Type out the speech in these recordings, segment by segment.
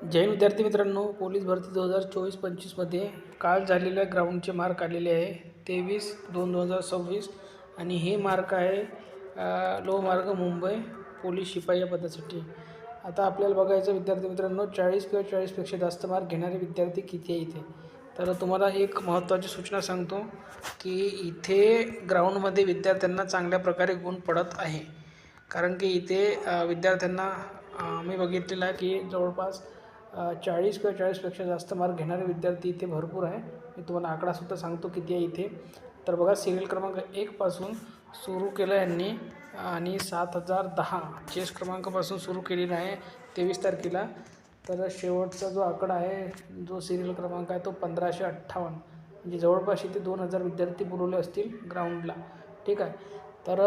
जय हिंद विद्यार्थी मित्रांनो, पोलीस भरती 2024-25मध्ये काल झालेल्या ग्राउंडचे मार्क आलेले आहे 23/2/2026 आणि हे मार्क आहे लोहमार्ग मुंबई पोलीस शिपाई या पदासाठी. आता आपल्याला बघायचं विद्यार्थी मित्रांनो, 40 किंवा 40पेक्षा जास्त मार्क घेणारे विद्यार्थी किती आहे इथे. तर तुम्हाला एक महत्त्वाची सूचना सांगतो की इथे ग्राउंडमध्ये विद्यार्थ्यांना चांगल्या प्रकारे गुण पडत आहे. कारण की इथे विद्यार्थ्यांना मी बघितलेलं आहे की जवळपास 40 किंवा 40पेक्षा जास्त मार्क घेणारे विद्यार्थी इथे भरपूर आहे. मी तुम्हाला आकडासुद्धा सांगतो किती आहे इथे. तर बघा, सिरियल क्रमांक 1 पासून सुरू केलं यांनी आणि 7010 चेस क्रमांकापासून सुरू केलेला आहे 23 तारखेला. तर शेवटचा जो आकडा आहे, जो सिरियल क्रमांक आहे, तो 1558. म्हणजे जवळपास इथे 2000 विद्यार्थी बोलवले असतील ग्राउंडला. ठीक आहे. तर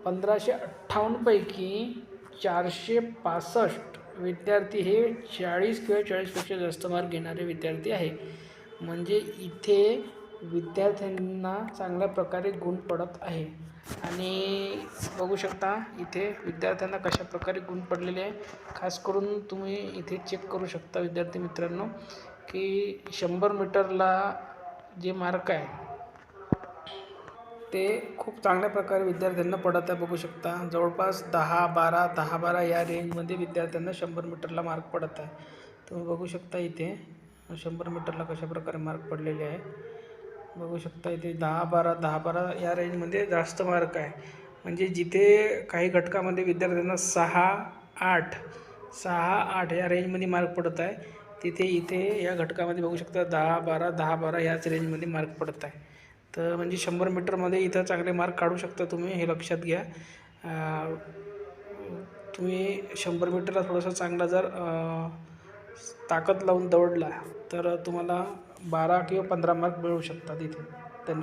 1558 पैकी 465 विद्यार्थी हे 40 किंवा 40पेक्षा जास्त मार्क घेणारे विद्यार्थी आहे. म्हणजे इथे विद्यार्थ्यांना चांगल्या प्रकारे गुण पडत आहे. आणि बघू शकता इथे विद्यार्थ्यांना कशा प्रकारे गुण पडलेले आहे. खास करून तुम्ही इथे चेक करू शकता विद्यार्थी मित्रांनो की 100 मीटरला जे मार्क आहे ते खूप चांगल्या प्रकारे विद्यार्थ्यांना पडत आहे. बघू शकता जवळपास 10-12 10-12 या रेंजमध्ये विद्यार्थ्यांना 100 मीटरला मार्क पडत आहे. तुम्ही बघू शकता इथे 100 मीटरला कशा प्रकारे मार्क पडलेले आहे. बघू शकता इथे 10-12 10-12 या रेंजमध्ये जास्त मार्क आहे. म्हणजे जिथे काही घटकामध्ये विद्यार्थ्यांना 6-8 या रेंजमध्ये मार्क पडत आहे, तिथे इथे या घटकामध्ये बघू शकता 10-12 10-12 याच रेंजमध्ये मार्क पडत आहे. तर म्हणजे 100 मीटरमध्ये इथं चांगले मार्क काढू शकता तुम्ही, हे लक्षात घ्या. तुम्ही 100 मीटरला थोडासा चांगला जर ताकद लावून दौडला तर तुम्हाला 12 किंवा 15 मार्क मिळू शकतात इथे. धन्यवाद.